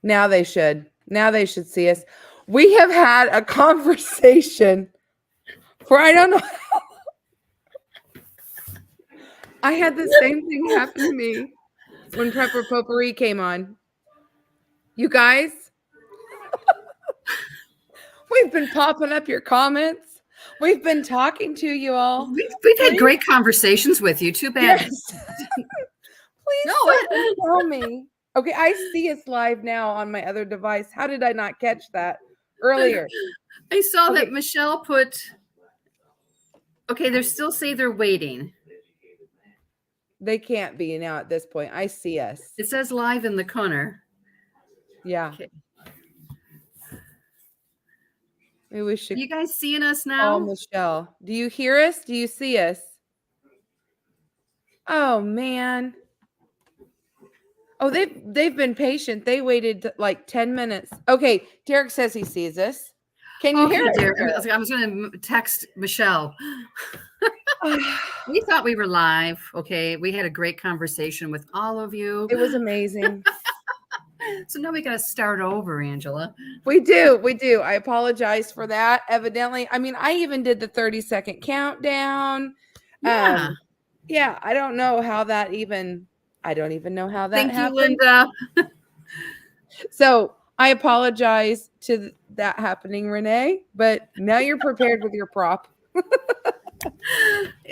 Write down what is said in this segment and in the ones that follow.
Now they should. Now they should see us. We have had a conversation for I don't know. I had the same thing happen to me when Prepper Potpourri came on. You guys, we've been popping up your comments. We've been talking to you all. We've had great conversations with you. Too bad. Yes. Please tell me. Okay, I see us live now on my other device. How did I not catch that earlier? I saw that Michelle put. Okay, they still say they're waiting. They can't be now at this point. I see us. It says live in the corner. Yeah. Okay. Maybe we should. You guys seeing us now? Oh, Michelle, do you hear us? Do you see us? Oh man. Oh, they've been patient. They waited like 10 minutes. Okay, Derek says he sees us. Can you hear us? Derek? I was going to text Michelle. We thought we were live. Okay, we had a great conversation with all of you. It was amazing. So now we got to start over, Angela. We do. I apologize for that. Evidently, I mean, I even did the 30-second countdown. Yeah. Yeah, I don't know how that even. I don't even know how that happened. Thank you, Linda. So I apologize to that happening, Renee. But now you're prepared with your prop.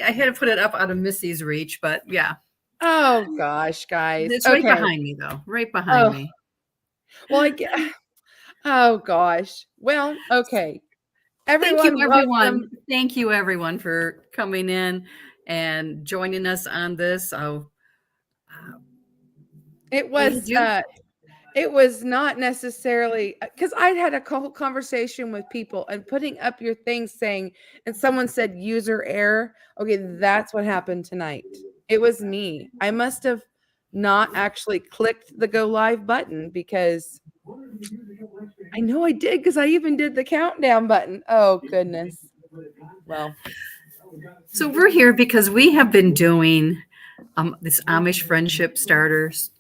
I had to put it up out of Missy's reach, but yeah. Oh gosh, guys, it's right behind me, though. Right behind me. Well, oh gosh. Well, okay. Thank you, everyone, for coming in and joining us on this. It was not necessarily because I'd had a conversation with people and putting up your thing saying, and someone said user error. Okay, that's what happened tonight. It was me. I must have not actually clicked the go live button because I know I did because I even did the countdown button. Oh, goodness. Well, so we're here because we have been doing this Amish friendship starters,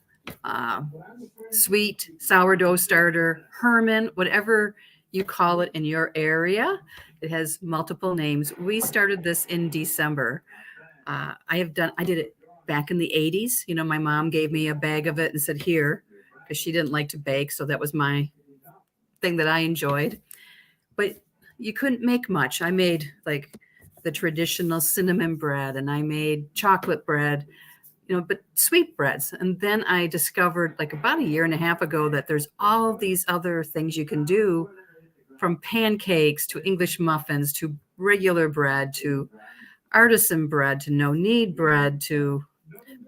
sweet sourdough starter, Herman, whatever you call it in your area. It has multiple names. We started this in December. I did it back in the 80s. You know, my mom gave me a bag of it and said, here, because she didn't like to bake. So that was my thing that I enjoyed. But you couldn't make much. I made like the traditional cinnamon bread and I made chocolate bread, you know, but sweet breads. And then I discovered like about a year and a half ago that there's all these other things you can do, from pancakes to English muffins to regular bread to artisan bread to no knead bread to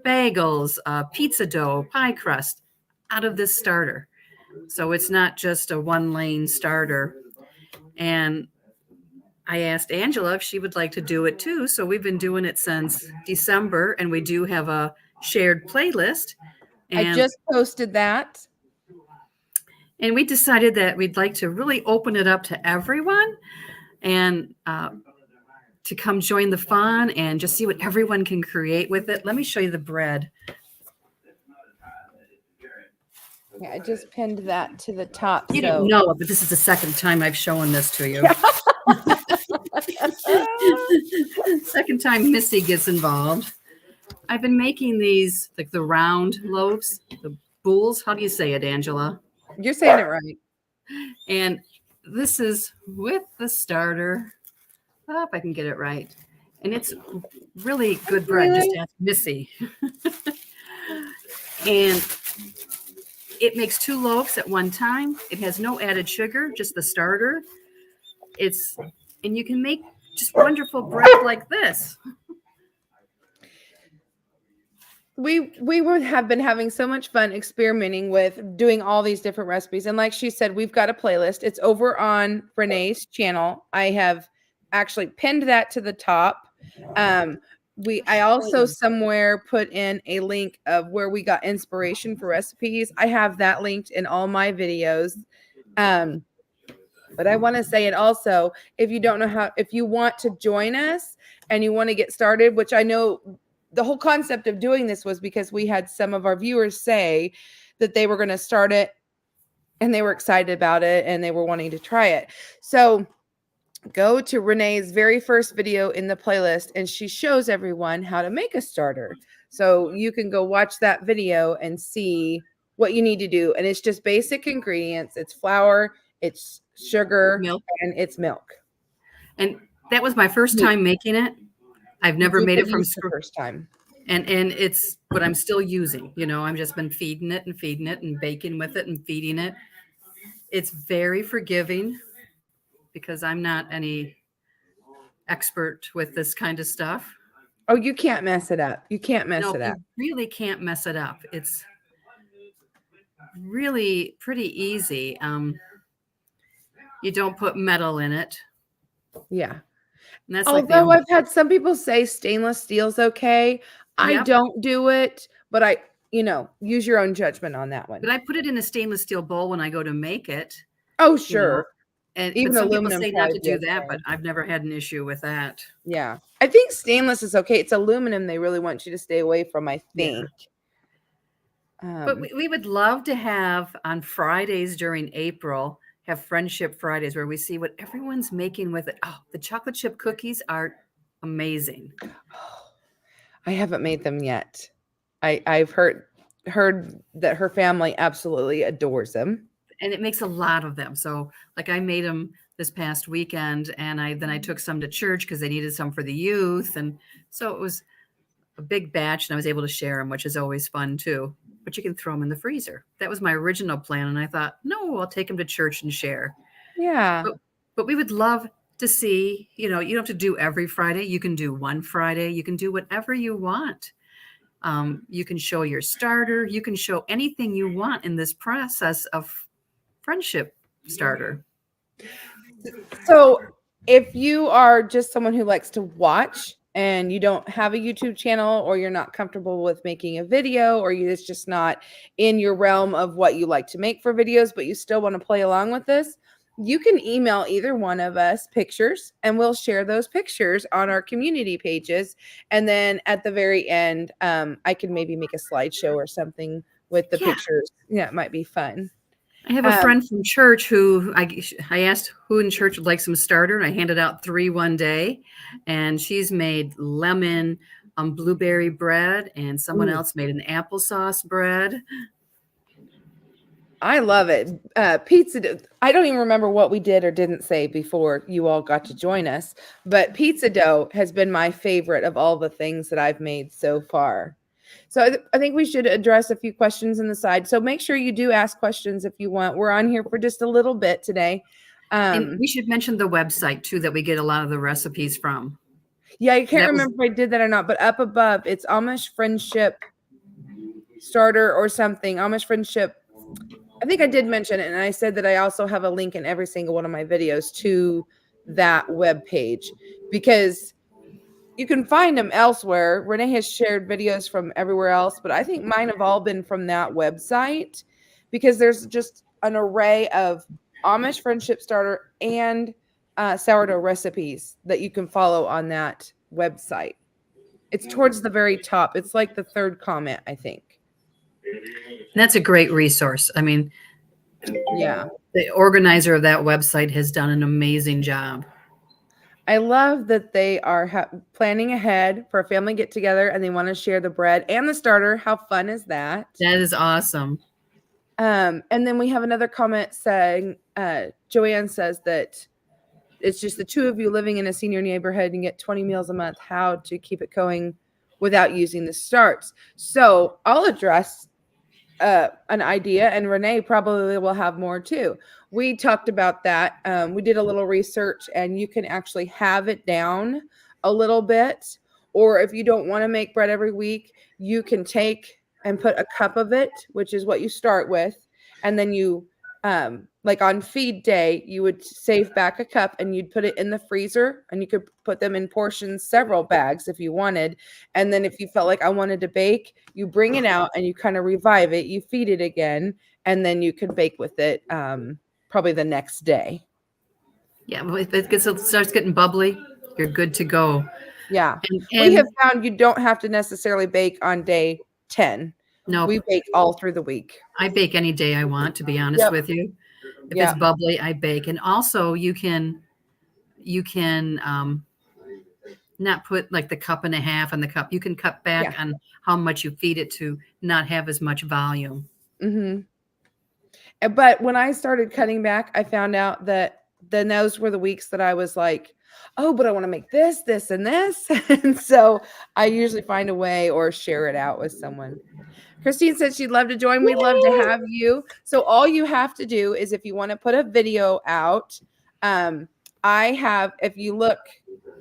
bagels, pizza dough, pie crust out of this starter. So it's not just a one lane starter. And I asked Angela if she would like to do it too. So we've been doing it since December, and we do have a shared playlist. And I just posted that. And we decided that we'd like to really open it up to everyone and to come join the fun and just see what everyone can create with it. Let me show you the bread. Yeah, I just pinned that to the top. You didn't know, but this is the second time I've shown this to you. Second time Missy gets involved. I've been making these, like the round loaves, the boules. How do you say it, Angela? You're saying it right. And this is with the starter. Oh, if I can get it right. And it's really good bread. Really? Just ask Missy. And it makes 2 loaves at one time. It has no added sugar, just the starter. And you can make just wonderful bread like this. We have been having so much fun experimenting with doing all these different recipes. And like she said, we've got a playlist. It's over on Renee's channel. I have actually pinned that to the top. I also somewhere put in a link of where we got inspiration for recipes. I have that linked in all my videos. But I want to say it also, if you don't know if you want to join us and you want to get started, which I know the whole concept of doing this was because we had some of our viewers say that they were going to start it and they were excited about it and they were wanting to try it. So go to Renee's very first video in the playlist, and she shows everyone how to make a starter. So you can go watch that video and see what you need to do. And it's just basic ingredients. It's flour, it's sugar, Milk. and it's milk. And that was my first Meat. time making it. I've never You made did it from use the scratch. first time. And it's what I'm still using. You know, I've just been feeding it and baking with it and feeding it. It's very forgiving because I'm not any expert with this kind of stuff. Oh, you can't mess it up. You can't mess No, it up. you really can't mess it up. It's really pretty easy. You don't put metal in it. Yeah. And that's like the Although only, I've had some people say stainless steel's okay. I Yep. don't do it, but I, use your own judgment on that one. but I put it in a stainless steel bowl when I go to make it. Oh, sure. And Even but some people aluminum say not to probably do be that, okay. but I've never had an issue with that. Yeah. I think stainless is okay. It's aluminum they really want you to stay away from, I think. But we would love to have on Fridays during April, have Friendship Fridays where we see what everyone's making with it. Oh, the chocolate chip cookies are amazing. I haven't made them yet. I've heard that her family absolutely adores them. And it makes a lot of them. So like I made them this past weekend, and I took some to church because they needed some for the youth. And so it was a big batch, and I was able to share them, which is always fun too. But you can throw them in the freezer. That was my original plan. And I thought, no, I'll take them to church and share. Yeah. But we would love to see, you don't have to do every Friday. You can do one Friday. You can do whatever you want. You can show your starter. You can show anything you want in this process of Friendship Starter. So if you are just someone who likes to watch and you don't have a YouTube channel, or you're not comfortable with making a video, or it's just not in your realm of what you like to make for videos, but you still want to play along with this, you can email either one of us pictures and we'll share those pictures on our community pages. And then at the very end, I can maybe make a slideshow or something with the pictures. Yeah, it might be fun. I have a friend from church who I asked who in church would like some starter, and I handed out 3 one day, and she's made lemon blueberry bread, and someone else made an applesauce bread. I love it. Pizza. I don't even remember what we did or didn't say before you all got to join us, but pizza dough has been my favorite of all the things that I've made so far. So I think we should address a few questions in the side. So make sure you do ask questions if you want. We're on here for just a little bit today. And we should mention the website too that we get a lot of the recipes from. Yeah, I can't remember if I did that or not, but up above, it's Amish Friendship Starter or something. Amish Friendship. I think I did mention it, and I said that I also have a link in every single one of my videos to that web page, because you can find them elsewhere. Renee has shared videos from everywhere else, but I think mine have all been from that website, because there's just an array of Amish Friendship Starter and sourdough recipes that you can follow on that website. It's towards the very top. It's like the 3rd comment, I think. That's a great resource. I mean, yeah, the organizer of that website has done an amazing job. I love that they are planning ahead for a family get together, and they want to share the bread and the starter. How fun is that? That is awesome. And then we have another comment saying, Joanne says that it's just the 2 of you living in a senior neighborhood and get 20 meals a month. How to keep it going without using the starts. So I'll address an idea, and Renee probably will have more too. We talked about that. We did a little research, and you can actually have it down a little bit. Or if you don't want to make bread every week, you can take and put a cup of it, which is what you start with. And then you, like on feed day, you would save back a cup and you'd put it in the freezer, and you could put them in portions, several bags if you wanted. And then if you felt like I wanted to bake, you bring it out and you kind of revive it, you feed it again, and then you could bake with it probably the next day. Yeah, if it starts getting bubbly, you're good to go. Yeah. And we have found you don't have to necessarily bake on day 10. Nope. We bake all through the week. I bake any day I want, to be honest Yep. with you. If it's Yep. bubbly, I bake. And also you can not put like the cup and a half in the cup. You can cut back Yeah. on how much you feed it to not have as much volume. Mm-hmm. But when I started cutting back, I found out that then those were the weeks that I was like, oh, but I want to make this, this, and this. And so I usually find a way or share it out with someone. Christine said she'd love to join. We'd love to have you. So all you have to do is if you want to put a video out, I have, if you look,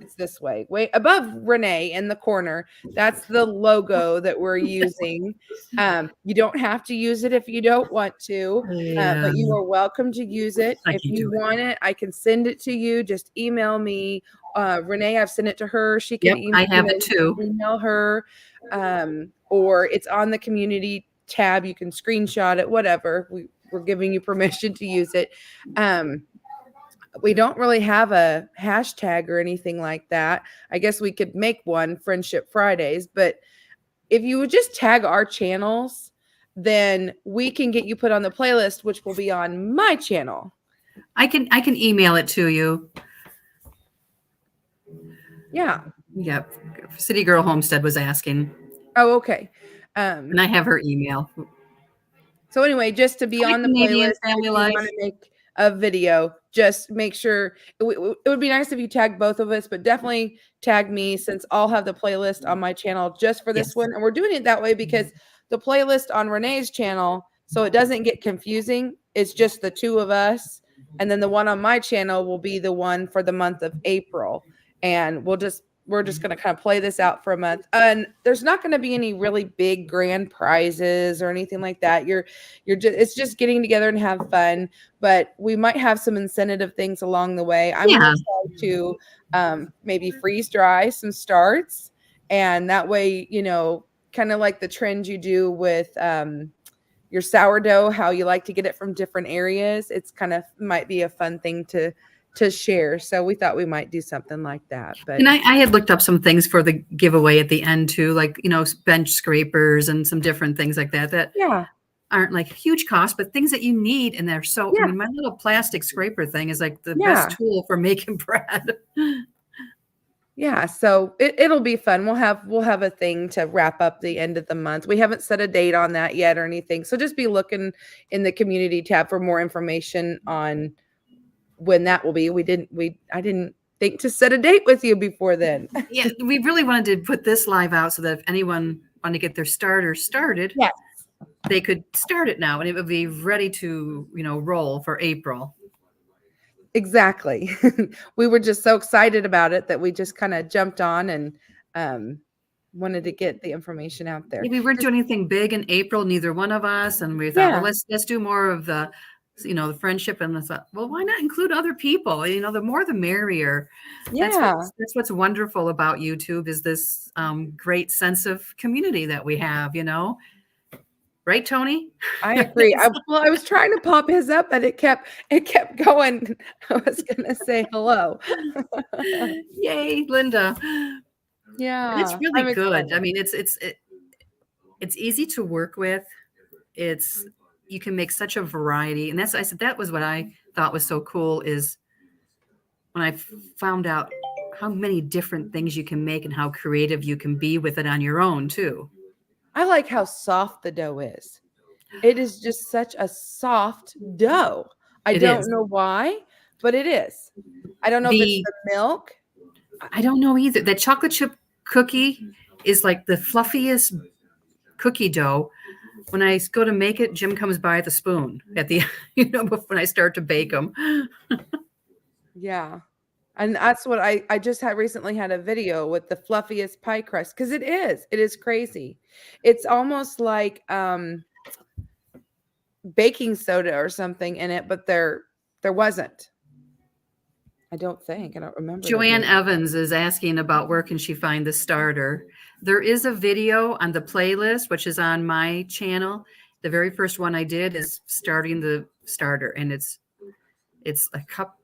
it's this way, way above Renee in the corner. That's the logo that we're using. You don't have to use it if you don't want to, Yeah, but you are welcome to use it. I If can you do it. want it, I can send it to you. Just email me. Renee, I've sent it to her. She can Yep, I have it too. email her, or it's on the community tab. You can screenshot it, whatever. We're giving you permission to use it. We don't really have a hashtag or anything like that. I guess we could make one, Friendship Fridays, but if you would just tag our channels, then we can get you put on the playlist, which will be on my channel. I can email it to you. Yeah. Yep. City Girl Homestead was asking. Oh, okay. And I have her email. So anyway, just to be Hi, on the Canadian playlist, Family if you Life. want to make a video, just make sure it would be nice if you tag both of us, but definitely tag me since I'll have the playlist on my channel just for this Yes. one. And we're doing it that way because the playlist on Renee's channel, so it doesn't get confusing, it's just the two of us. And then the one on my channel will be the one for the month of April. And we're just going to kind of play this out for a month. And there's not going to be any really big grand prizes or anything like that. You're just, it's just getting together and have fun, but we might have some incentive things along the way. I'm going Yeah. to try to maybe freeze dry some starts, and that way, you know, kind of like the trend you do with your sourdough, how you like to get it from different areas. It's kind of might be a fun thing to share. So we thought we might do something like that. But And I had looked up some things for the giveaway at the end too, like, you know, bench scrapers and some different things like that that yeah, aren't like huge cost, but things that you need. And they're so, I yeah, mean, my little plastic scraper thing is like the yeah. best tool for making bread. Yeah, so it'll be fun. We'll have a thing to wrap up the end of the month. We haven't set a date on that yet or anything. So just be looking in the community tab for more information on when that will be. I didn't think to set a date with you before then. Yeah, we really wanted to put this live out so that if anyone wanted to get their starter started, Yes. they could start it now and it would be ready to, you know, roll for April. Exactly. We were just so excited about it that we just kind of jumped on and wanted to get the information out there. Yeah, we weren't doing anything big in April, neither one of us, and we thought, well, Yeah. let's do more of the, you know, the friendship. And I thought, well, why not include other people? You know, the more the merrier. Yeah. That's what's wonderful about YouTube is this great sense of community that we have. You know, right, Tony? I agree. I was trying to pop his up, but it kept going. I was gonna say hello. Yay, Linda. Yeah, And it's really I'm good. excited. I mean, it's easy to work with. You can make such a variety. And I said, that was what I thought was so cool is when I found out how many different things you can make and how creative you can be with it on your own too. I like how soft the dough is. It is just such a soft dough. I It don't is. know why, but it is. I don't know if it's the milk. I don't know either. That chocolate chip cookie is like the fluffiest cookie dough. When I go to make it, Jim comes by with a spoon at the, you know, when I start to bake them. Yeah. And that's what I just recently had a video with the fluffiest pie crust because it is crazy. It's almost like baking soda or something in it, but there wasn't. I don't remember. Joanne Evans is asking about where can she find the starter. There is a video on the playlist, which is on my channel. The very first one I did is starting the starter, and it's a cup.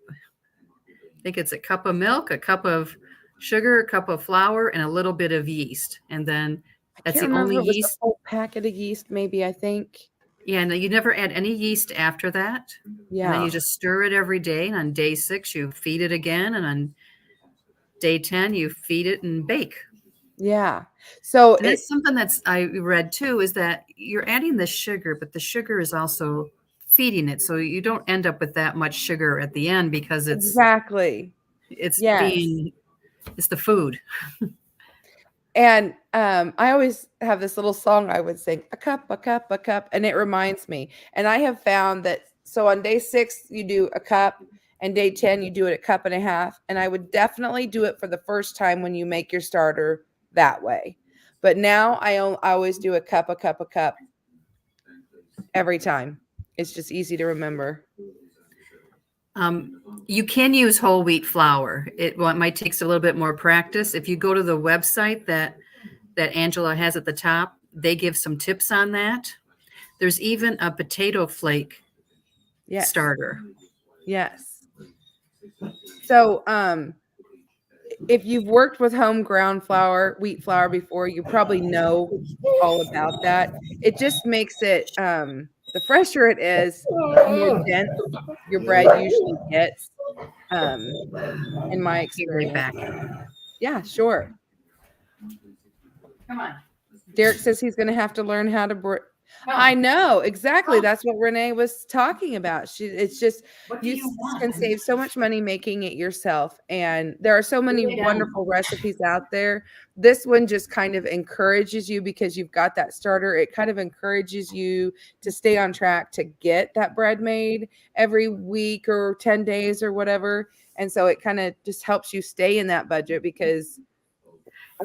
I think it's a cup of milk, a cup of sugar, a cup of flour, and a little bit of yeast. And then I That's can't the remember only if it was a yeast. whole packet of yeast, maybe, I think. Yeah, no, you never add any yeast after that. And then Yeah. you just stir it every day. And on day 6, you feed it again. And on day 10, you feed it and bake. Yeah. So And that's something that's I read too, is that you're adding the sugar, but the sugar is also feeding it. So you don't end up with that much sugar at the end because exactly. it's Yes. being it's the food. And I always have this little song I would sing, a cup, a cup, a cup, and it reminds me. And I have found that so on day 6 you do a cup, and day 10 you do it a cup and a half. And I would definitely do it for the first time when you make your starter that way. But now I always do a cup, a cup, a cup every time. It's just easy to remember. You can use whole wheat flour. It might take a little bit more practice. If you go to the website that Angela has at the top, they give some tips on that. There's even a potato flake Yes. starter. Yes. So, if you've worked with home ground flour, wheat flour before, you probably know all about that. It just makes it, the fresher it is, the more dense your bread usually gets, um, in my Be right experience. back. Yeah, sure. Come on. Derek says he's gonna have to learn how to I Come. know, exactly, Come. that's what Renee was talking about. It's just What do you you want? can save so much money making it yourself, and there are so many Lay down. wonderful recipes out there. This one just kind of encourages you because you've got that starter. It kind of encourages you to stay on track to get that bread made every week or 10 days or whatever, and so it kinda just helps you stay in that budget because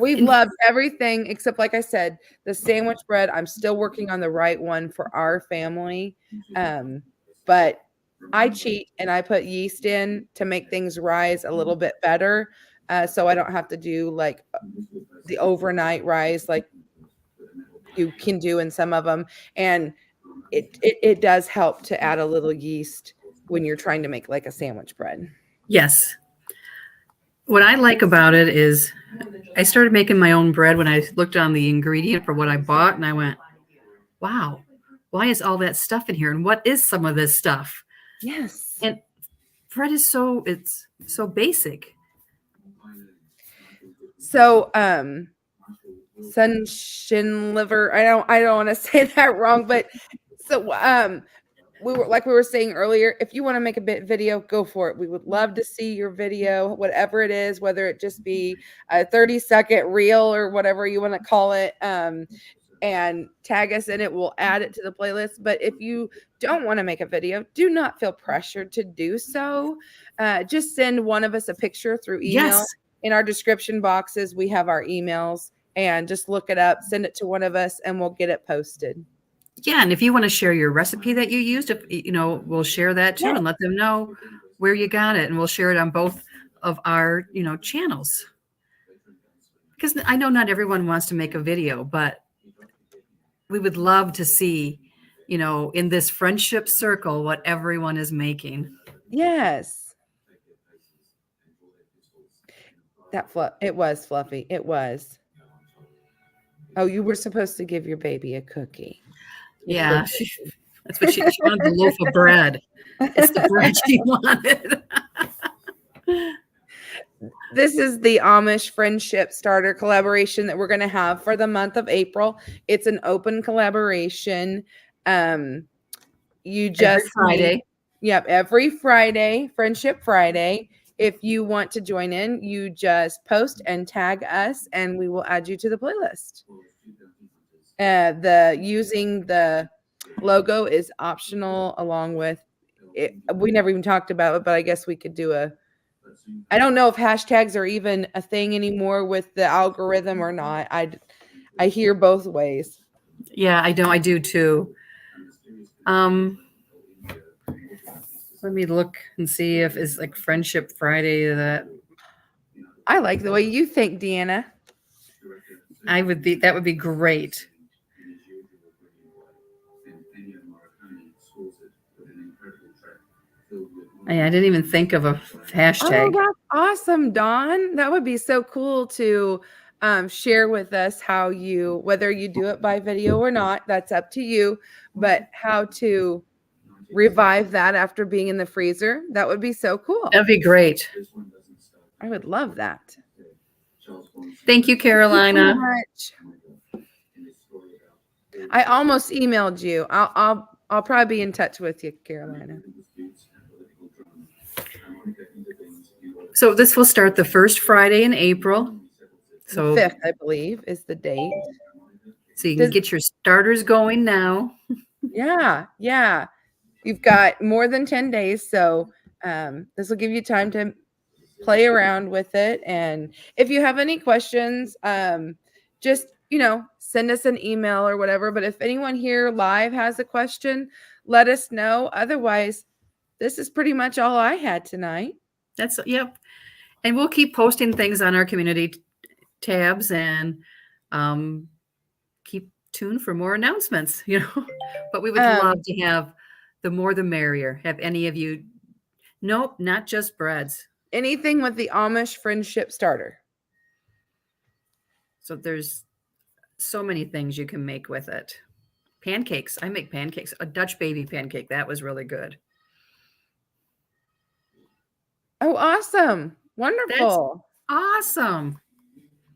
we've In loved everything except, like I said, the sandwich bread. I'm still working on the right one for our family. But I cheat and I put yeast in to make things rise a little bit better. So I don't have to do like the overnight rise like you can do in some of them. And it does help to add a little yeast when you're trying to make like a sandwich bread. Yes. What I like about it is I started making my own bread when I looked on the ingredient for what I bought, and I went, wow, why is all that stuff in here? And what is some of this stuff? Yes. And bread is it's so basic. So Sunshin liver. I don't want to say that wrong, but so we were saying earlier, if you want to make a bit video, go for it. We would love to see your video, whatever it is, whether it just be a 30-second reel or whatever you want to call it. And tag us in it. We'll add it to the playlist. But if you don't want to make a video, do not feel pressured to do so. Just send one of us a picture through email. Yes. In our description boxes, we have our emails, and just look it up, send it to one of us, and we'll get it posted. Yeah, and if you want to share your recipe that you used, we'll share that too, and let them know where you got it, and we'll share it on both of our, channels. Because I know not everyone wants to make a video, but we would love to see, in this friendship circle, what everyone is making. Yes. It was fluffy. It was. Oh, you were supposed to give your baby a cookie. Yeah, that's what she wanted, the loaf of bread. It's the bread she wanted. This is the Amish Friendship Starter collaboration that we're going to have for the month of April. It's an open collaboration. You just Every Friday. every Friday, Friendship Friday. If you want to join in, you just post and tag us, and we will add you to the playlist. Using the logo is optional along with it. We never even talked about it, but I guess we could do I don't know if hashtags are even a thing anymore with the algorithm or not. I hear both ways. Yeah, I know. I do too. Let me look and see if it's like Friendship Friday that I like the way you think, Deanna. that would be great. I didn't even think of a hashtag. Oh, that's awesome, Dawn. That would be so cool to share with us how you, whether you do it by video or not, that's up to you, but how to revive that after being in the freezer. That would be so cool. That'd be great. I would love that. Thank you, Carolina. Thank you so much. I almost emailed you. I'll probably be in touch with you, Carolina. So this will start the first Friday in April. So 5th, I believe, is the date. So you can get your starters going now. Yeah. You've got more than 10 days, so this will give you time to play around with it. And if you have any questions, just, send us an email or whatever. But if anyone here live has a question, let us know. Otherwise, this is pretty much all I had tonight. Yep. And we'll keep posting things on our community tabs and keep tuned for more announcements, but we would love to have the more the merrier. Have any of you? Nope, not just breads. Anything with the Amish friendship starter. So there's so many things you can make with it. Pancakes. I make pancakes. A Dutch baby pancake. That was really good. Oh, awesome. Wonderful. That's awesome.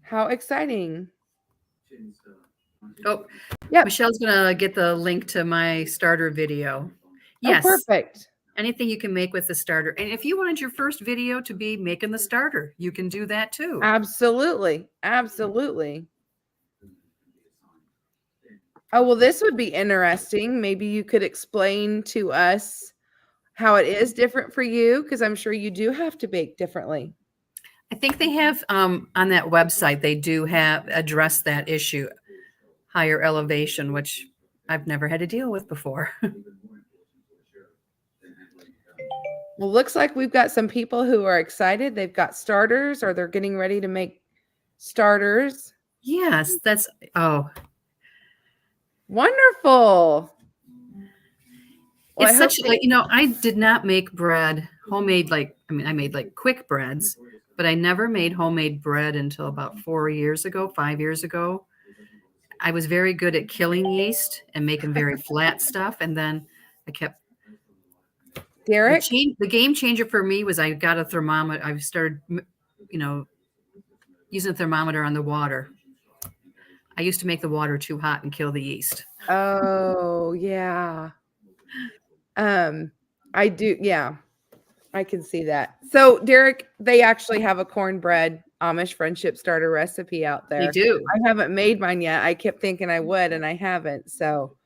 How exciting. Oh, yeah. Michelle's going to get the link to my starter video. Yes. Oh, perfect. Anything you can make with the starter. And if you wanted your first video to be making the starter, you can do that too. Absolutely. Oh, well, this would be interesting. Maybe you could explain to us how it is different for you, because I'm sure you do have to bake differently. I think they have on that website, they do have addressed that issue, higher elevation, which I've never had to deal with before. Well, looks like we've got some people who are excited. They've got starters, or they're getting ready to make starters. Yes, wonderful. Well, it's such like, I did not make bread, homemade, I made like quick breads, but I never made homemade bread until about 5 years ago. I was very good at killing yeast and making very flat stuff. And then I kept Derek. The game changer for me was I got a thermometer. I started, using a thermometer on the water. I used to make the water too hot and kill the yeast. Oh, yeah. I do. Yeah, I can see that. So, Derek, they actually have a cornbread Amish friendship starter recipe out there. They do. I haven't made mine yet. I kept thinking I would, and I haven't. So,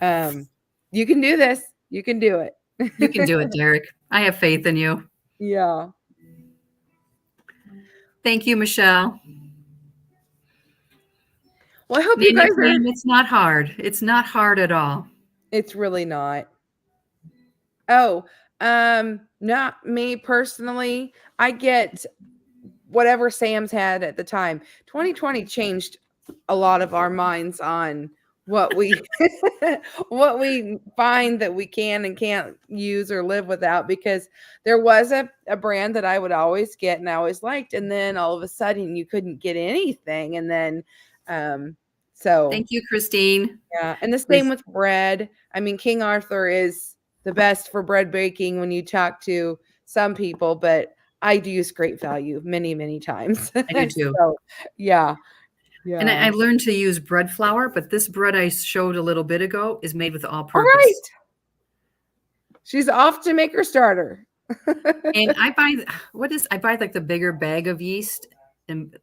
you can do this. You can do it. You can do it, Derek. I have faith in you. Yeah. Thank you, Michelle. Well, I hope you guys are. It's not hard. It's not hard at all. It's really not. Oh, not me personally. I get whatever Sam's had at the time. 2020 changed a lot of our minds on what we what we find that we can and can't use or live without, because there was a brand that I would always get and I always liked, and then all of a sudden you couldn't get anything, and then so thank you, Christine. Yeah, and the same with bread. I mean, King Arthur is the best for bread baking when you talk to some people, but I do use Great Value many times. I do too. So, yeah. And I learned to use bread flour, but this bread I showed a little bit ago is made with all-purpose. All right. She's off to make her starter. And I buy like the bigger bag of yeast, and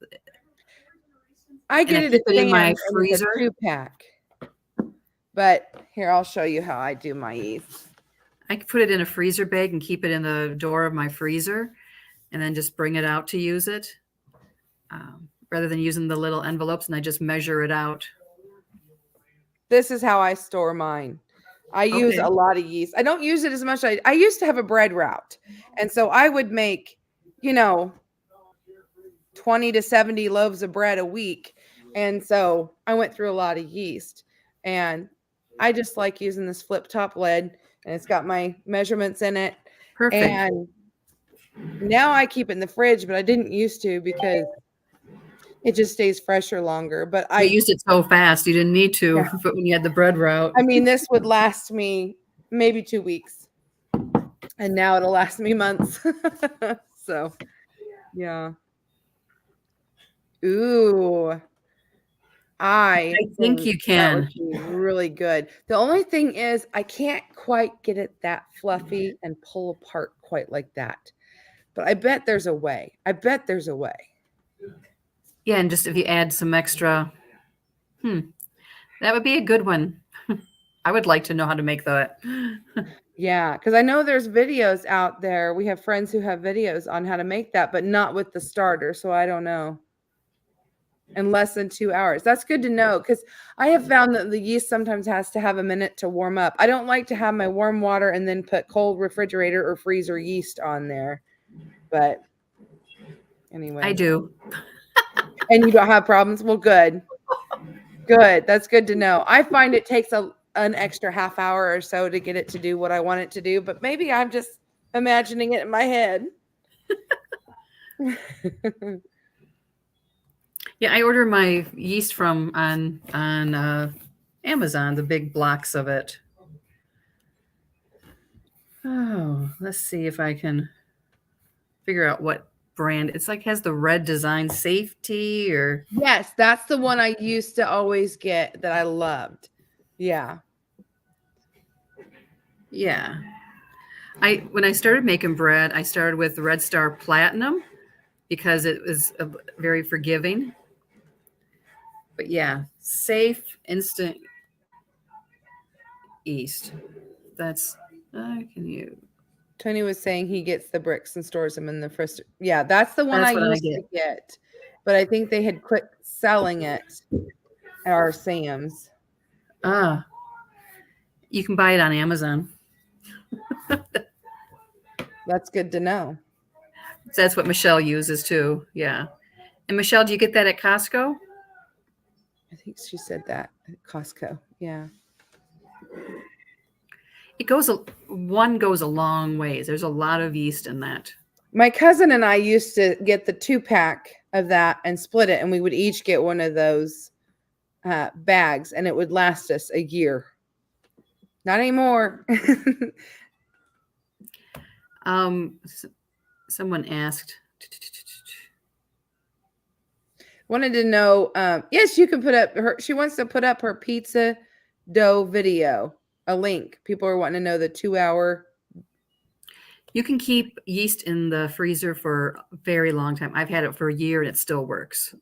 I get it in my freezer. 2-pack. But here, I'll show you how I do my yeast. I put it in a freezer bag and keep it in the door of my freezer, and then just bring it out to use it, rather than using the little envelopes, and I just measure it out. This is how I store mine. I use a lot of yeast. I don't use it as much. I used to have a bread route, and so I would make, 20 to 70 loaves of bread a week, and so I went through a lot of yeast, and I just like using this flip top lid, and it's got my measurements in it. Perfect. And now I keep it in the fridge, but I didn't used to, because It just stays fresher longer. But You used it so fast, you didn't need to, yeah. but when you had the bread route. I mean, this would last me maybe 2 weeks. And now it'll last me months. So, yeah. Ooh. I I think you that would can. be really good. The only thing is I can't quite get it that fluffy and pull apart quite like that. But I bet there's a way. I bet there's a way. Yeah, and just if you add some extra, that would be a good one. I would like to know how to make that. Yeah, because I know there's videos out there. We have friends who have videos on how to make that, but not with the starter. So I don't know. In less than 2 hours. That's good to know because I have found that the yeast sometimes has to have a minute to warm up. I don't like to have my warm water and then put cold refrigerator or freezer yeast on there. But anyway. I do. And you don't have problems? Well, good. Good. That's good to know. I find it takes an extra half hour or so to get it to do what I want it to do, but maybe I'm just imagining it in my head. Yeah, I order my yeast from on Amazon, the big blocks of it. Oh, let's see if I can figure out what brand. It's like has the red design, safety or Yes, that's the one I used to always get that I loved. Yeah. yeah. When I started making bread, I started with Red Star Platinum because it was very forgiving. But yeah, safe, instant yeast. That's can you? Tony was saying he gets the bricks and stores them in the first. Yeah, that's the one That's I what I used to get. But I think they had quit selling it at our Sam's. Ah, you can buy it on Amazon. That's good to know. That's what Michelle uses too. Yeah. And Michelle, do you get that at Costco? I think she said that at Costco. Yeah. One goes a long ways. There's a lot of yeast in that. My cousin and I used to get the 2-pack of that and split it, and we would each get one of those bags, and it would last us a year. Not anymore. Someone asked. Wanted to know. Yes, you can put up her. She wants to put up her pizza dough video. A link. People are wanting to know the 2-hour. You can keep yeast in the freezer for a very long time. I've had it for a year and it still works.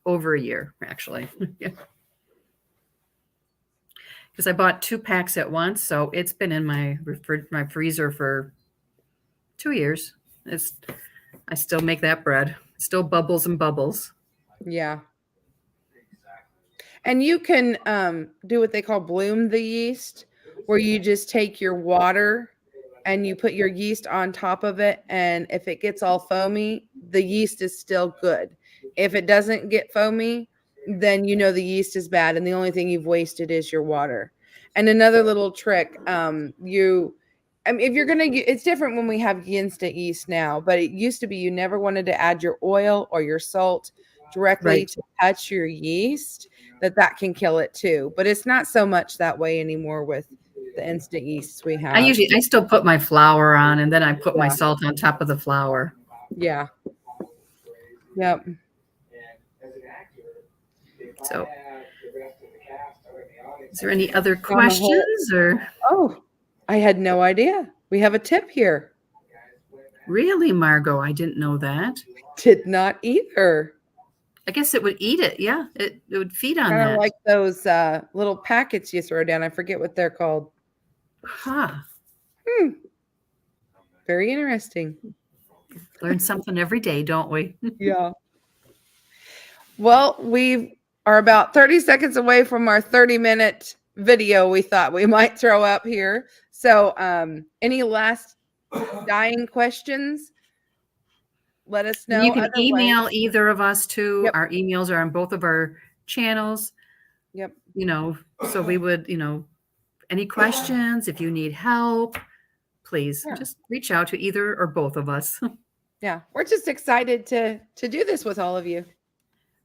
Over a year, actually. Yeah. Because I bought 2 packs at once, so it's been in my freezer for 2 years. I still make that bread. It still bubbles and bubbles. Yeah. And you can do what they call bloom the yeast, where you just take your water and you put your yeast on top of it. And if it gets all foamy, the yeast is still good. If it doesn't get foamy, then you know the yeast is bad. And the only thing you've wasted is your water. And another little trick, if you're going to, it's different when we have instant yeast now, but it used to be you never wanted to add your oil or your salt directly to touch your yeast, that can kill it too. But it's not so much that way anymore with the instant yeasts we have. I still put my flour on and then I put my salt on top of the flour. Yeah. Yep. So is there any other questions or? Oh, I had no idea. We have a tip here. Really, Margot? I didn't know that. Did not either. I guess it would eat it. Yeah, it would feed on Kind that. of like those little packets you throw down. I forget what they're called. Huh. Very interesting. Learn something every day, don't we? Yeah. Well, we are about 30 seconds away from our 30-minute video we thought we might throw up here. So any last dying questions? Let us know. You can email either of us too. Our emails are on both of our channels. Yep. So we would, any questions, if you need help, please just reach out to either or both of us. Yeah. We're just excited to do this with all of you.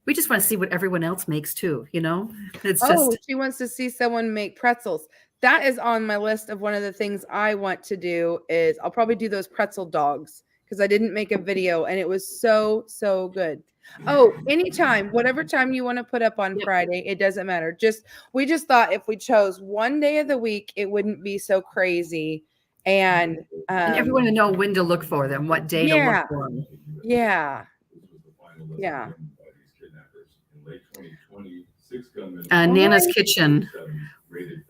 We just want to see what everyone else makes too, you know? It's Oh, just she wants to see someone make pretzels. That is on my list of one of the things I want to do is I'll probably do those pretzel dogs because I didn't make a video and it was so, so good. Oh, anytime, whatever time you want to put up on Yep. Friday, it doesn't matter. We just thought if we chose one day of the week, it wouldn't be so crazy. And everyone to know when to look for them, what day to yeah, look for them. yeah, yeah. Nana's Kitchen.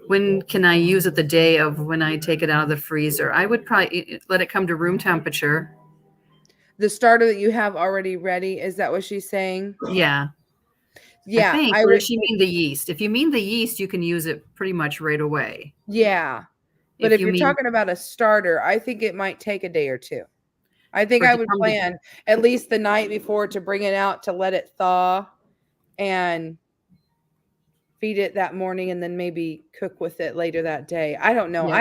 When can I use it the day of when I take it out of the freezer? I would probably let it come to room temperature. The starter that you have already ready, is that what she's saying? Yeah. Yeah, I think, I or would. does she mean the yeast? If you mean the yeast, you can use it pretty much right away. Yeah. But if you you're mean talking about a starter, I think it might take a day or two. I think for it I to would come plan at least the night before to bring it out to let it thaw and feed it that morning and then maybe cook with it later that day. I don't know. Yeah.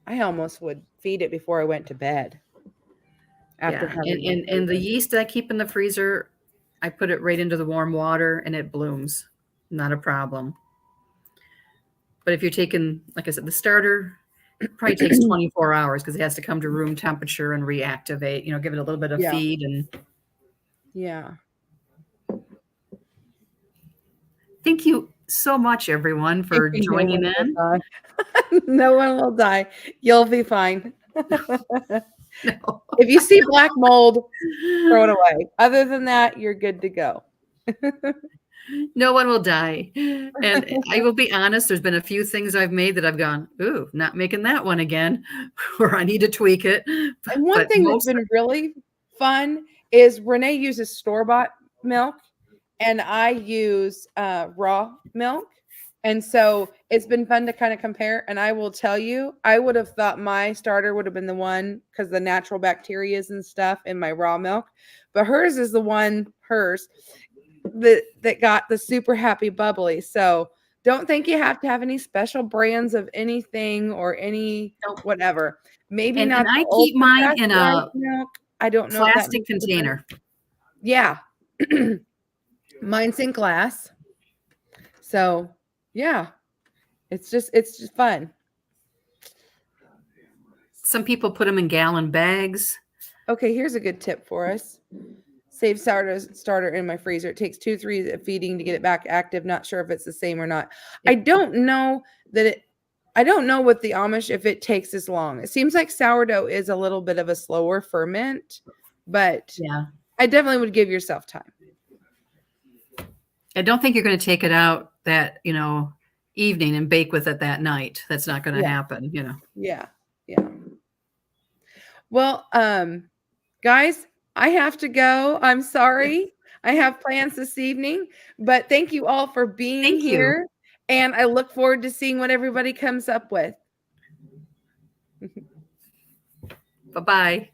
I almost would feed it before I went to bed. After Yeah. having And the yeast that I keep in the freezer, I put it right into the warm water and it blooms. Not a problem. But if you're taking, like I said, the starter, it probably takes 24 hours because it has to come to room temperature and reactivate, you know, give it a little bit of Yeah. feed. And Yeah. thank you so much, everyone, for joining in. No one will die. You'll be fine. No. If you see black mold, throw it away. Other than that, you're good to go. No one will die. And I will be honest, there's been a few things I've made that I've gone, ooh, not making that one again, or I need to tweak it. And one But thing that's been really fun is Renee uses store-bought milk and I use raw milk. And so it's been fun to kind of compare. And I will tell you, I would have thought my starter would have been the one because the natural bacteria and stuff in my raw milk. But hers is the one, that got the super happy bubbly. So don't think you have to have any special brands of anything or any whatever. Maybe not. And I keep mine in a milk. I don't know if that plastic makes a difference. container. Yeah. Mine's in glass. So yeah, it's just fun. Some people put them in gallon bags. Okay, here's a good tip for us. Save sourdough starter in my freezer. It takes 2-3 of feeding to get it back active. Not sure if it's the same or not. I don't know what the Amish, if it takes as long. It seems like sourdough is a little bit of a slower ferment, but yeah, I definitely would give yourself time. I don't think you're going to take it out that, you know, evening and bake with it that night. That's not going to happen, you know. Yeah. Yeah. Well, guys, I have to go. I'm sorry. I have plans this evening, but thank you all for being here. And I look forward to seeing what everybody comes up with. Bye-bye.